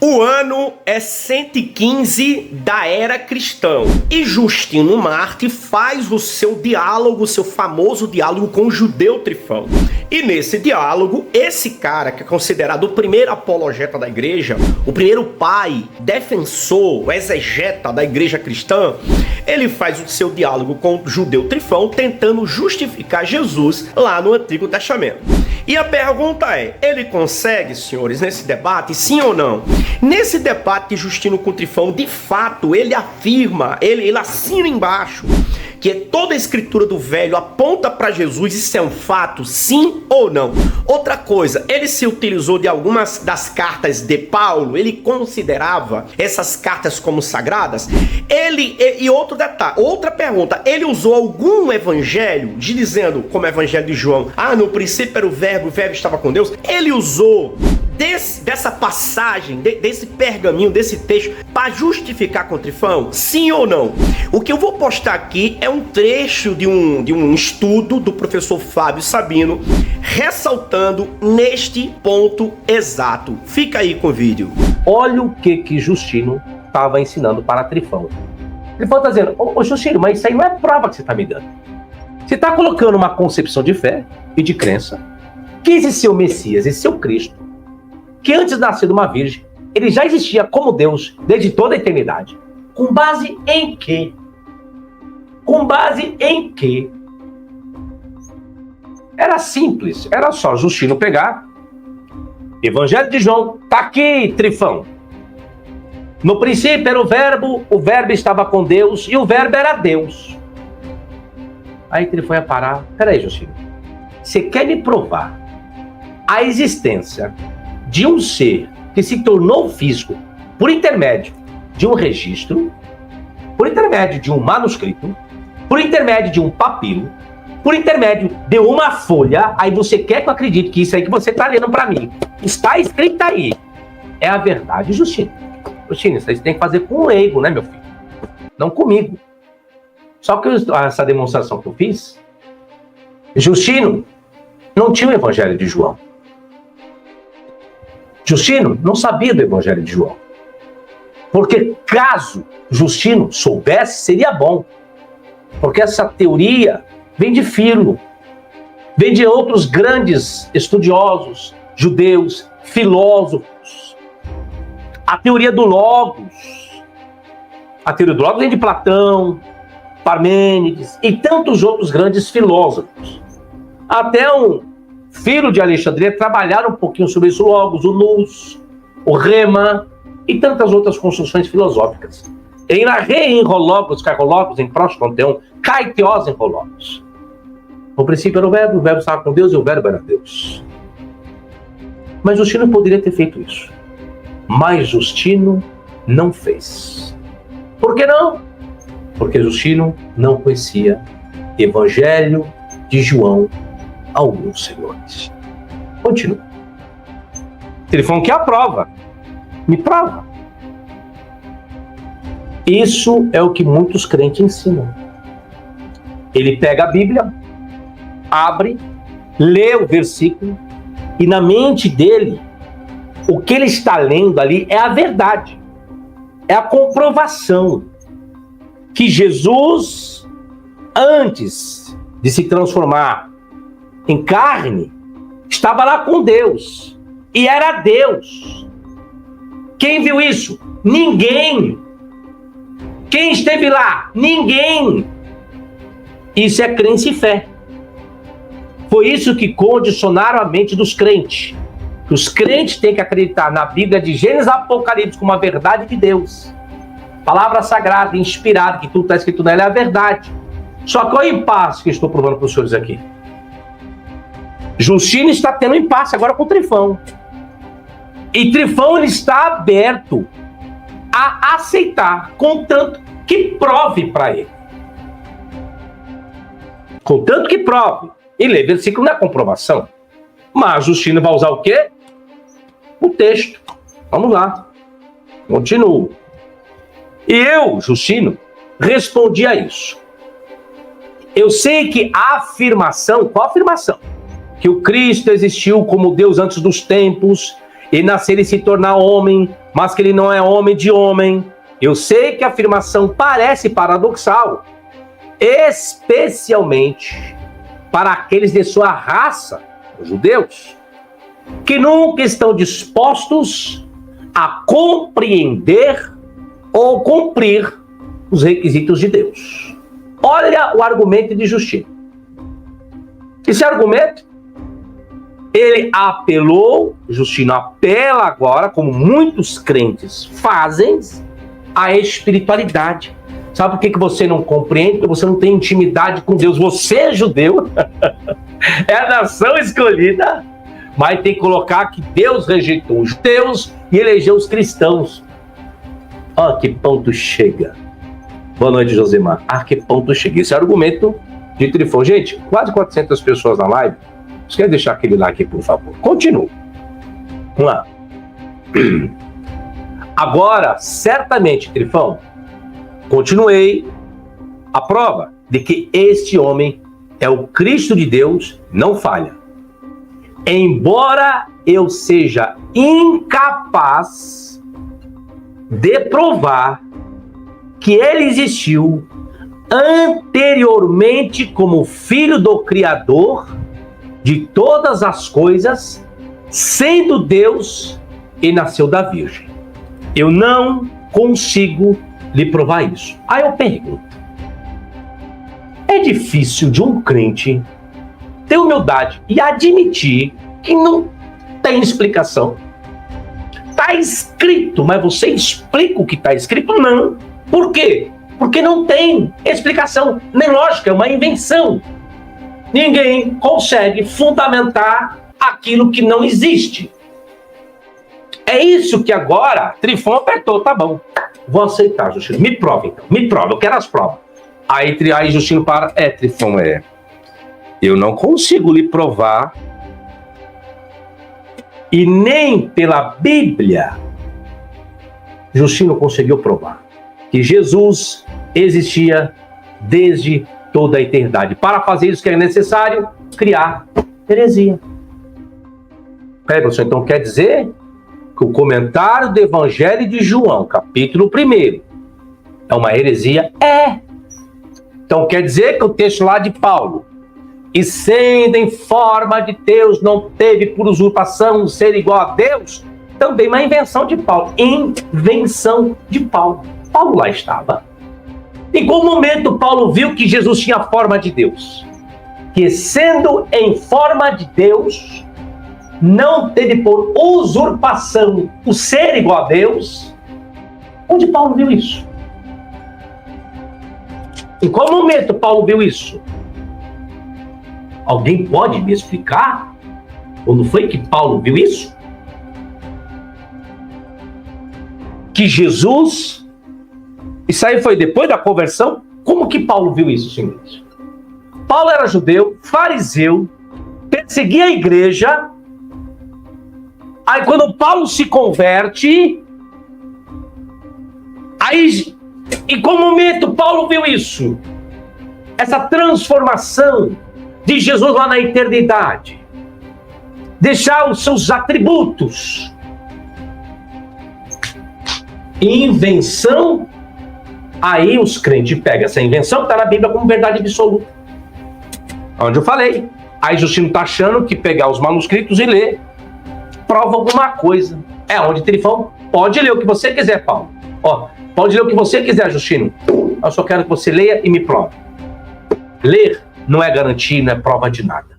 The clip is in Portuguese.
O ano é 115 da era cristã e Justino Marte faz o seu diálogo, o seu famoso diálogo com o judeu Trifão. E nesse diálogo, esse cara que é considerado o primeiro apologeta da igreja, o primeiro pai, defensor, exegeta da igreja cristã, ele faz o seu diálogo com o judeu Trifão tentando justificar Jesus lá no Antigo Testamento. E a pergunta é, ele consegue, senhores, nesse debate, sim ou não? Nesse debate de Justino com Trifão, de fato, ele afirma, ele assina embaixo, que toda a escritura do velho aponta para Jesus, isso é um fato, sim ou não? Outra coisa, ele se utilizou de algumas das cartas de Paulo, ele considerava essas cartas como sagradas, e outro detalhe, outra pergunta, ele usou algum evangelho, dizendo, como o evangelho de João, no princípio era o verbo estava com Deus, ele usou dessa passagem, desse pergaminho, desse texto, para justificar com Trifão? Sim ou não? O que eu vou postar aqui é um trecho de um estudo do professor Fábio Sabino, ressaltando neste ponto exato. Fica aí com o vídeo. Olha o que Justino estava ensinando para Trifão. Trifão está dizendo, ô Justino, mas isso aí não é prova que você está me dando. Você está colocando uma concepção de fé e de crença que esse seu Messias, esse seu Cristo, que antes de nascer de uma virgem, ele já existia como Deus desde toda a eternidade. Com base em quê? Com base em quê? Era simples, era só Justino pegar Evangelho de João, tá aqui, Trifão. No princípio era o verbo estava com Deus e o verbo era Deus. Aí Trifão ia parar, peraí, Justino, você quer me provar a existência de um ser que se tornou físico por intermédio de um registro, por intermédio de um manuscrito, por intermédio de um papiro, por intermédio de uma folha, aí você quer que eu acredite que isso aí que você está lendo para mim está escrito aí, é a verdade, Justino. Justino, isso aí você tem que fazer com um leigo, né, meu filho? Não comigo. Só que essa demonstração que eu fiz, Justino não tinha o Evangelho de João. Justino não sabia do Evangelho de João. Porque caso Justino soubesse, seria bom. Porque essa teoria vem de Filo, vem de outros grandes estudiosos, judeus, filósofos. A teoria do Logos. A teoria do Logos vem de Platão, Parmênides e tantos outros grandes filósofos. Até um filho de Alexandria trabalharam um pouquinho sobre isso, Logos, o Nous, o Rema e tantas outras construções filosóficas. Em Arrei, em Rologos, Carologos, em Próstão, Caiteós, em Rologos. No princípio era o verbo estava com Deus e o verbo era Deus. Mas Justino poderia ter feito isso. Mas Justino não fez. Por que não? Porque Justino não conhecia Evangelho de João alguns senhores. Continua. Trifão quer a prova. Me prova. Isso é o que muitos crentes ensinam. Ele pega a Bíblia, abre, lê o versículo e na mente dele, o que ele está lendo ali é a verdade. É a comprovação que Jesus, antes de se transformar em carne, estava lá com Deus e era Deus. Quem viu isso? Ninguém. Quem esteve lá? Ninguém. Isso é crença e fé. Foi isso que condicionaram a mente dos crentes. Os crentes têm que acreditar na Bíblia de Gênesis a Apocalipse como a verdade de Deus. Palavra sagrada, inspirada, que tudo está escrito nela é a verdade. Só que olha o impasse que eu estou provando para os senhores aqui. Justino está tendo impasse agora com o Trifão. E Trifão ele está aberto a aceitar, contanto que prove para ele. Contanto que prove. E ler versículo não é comprovação. Mas Justino vai usar o quê? O texto. Vamos lá. Continuo. E eu, Justino, respondi a isso. Eu sei que a afirmação, qual afirmação? Que o Cristo existiu como Deus antes dos tempos e nascer e se tornar homem, mas que ele não é homem de homem. Eu sei que a afirmação parece paradoxal, especialmente para aqueles de sua raça, os judeus, que nunca estão dispostos a compreender ou cumprir os requisitos de Deus. Olha o argumento de Justino. Esse argumento, ele apelou, Justino apela agora, como muitos crentes fazem, à espiritualidade. Sabe por que você não compreende? Porque você não tem intimidade com Deus. Você é judeu, é a nação escolhida, mas tem que colocar que Deus rejeitou os judeus e elegeu os cristãos. Ah, que ponto chega. Boa noite, Josemar. Ah, que ponto chega. Esse argumento de Trifão. Gente, quase 400 pessoas na live. Você quer deixar aquele like, por favor? Continua. Vamos lá. Agora, certamente, Trifão, continuei a prova de que este homem é o Cristo de Deus, não falha. Embora eu seja incapaz de provar que ele existiu anteriormente como filho do Criador de todas as coisas, sendo Deus e nasceu da Virgem. Eu não consigo lhe provar isso. Aí eu pergunto, é difícil de um crente ter humildade e admitir que não tem explicação? Está escrito, mas você explica o que está escrito? Não. Por quê? Porque não tem explicação, nem lógica, é uma invenção. Ninguém consegue fundamentar aquilo que não existe. É isso que agora Trifão apertou, tá bom. Vou aceitar, Justino. Me prova, então. Me prova, eu quero as provas. Aí Justino para, Trifão, eu não consigo lhe provar, e nem pela Bíblia Justino conseguiu provar que Jesus existia desde toda a eternidade. Para fazer isso que é necessário criar heresia. Peraí, professor, então quer dizer que o comentário do Evangelho de João, capítulo 1, é uma heresia? É. Então quer dizer que o texto lá de Paulo, e sendo em forma de Deus, não teve por usurpação ser igual a Deus, também uma invenção de Paulo. Invenção de Paulo. Paulo lá estava. Em qual momento Paulo viu que Jesus tinha forma de Deus? Que sendo em forma de Deus, não teve por usurpação o ser igual a Deus? Onde Paulo viu isso? Em qual momento Paulo viu isso? Alguém pode me explicar? Ou não foi que Paulo viu isso? Que Jesus... Isso aí foi depois da conversão? Como que Paulo viu isso, senhores? Paulo era judeu, fariseu, perseguia a igreja. Aí quando Paulo se converte, aí em qual momento Paulo viu isso? Essa transformação de Jesus lá na eternidade. Deixar os seus atributos. Invenção. Aí os crentes pegam essa invenção que está na Bíblia como verdade absoluta. Onde eu falei. Aí Justino está achando que pegar os manuscritos e ler prova alguma coisa. É onde Trifão pode ler o que você quiser, Paulo. Ó, pode ler o que você quiser, Justino. Eu só quero que você leia e me prove. Ler não é garantia, não é prova de nada.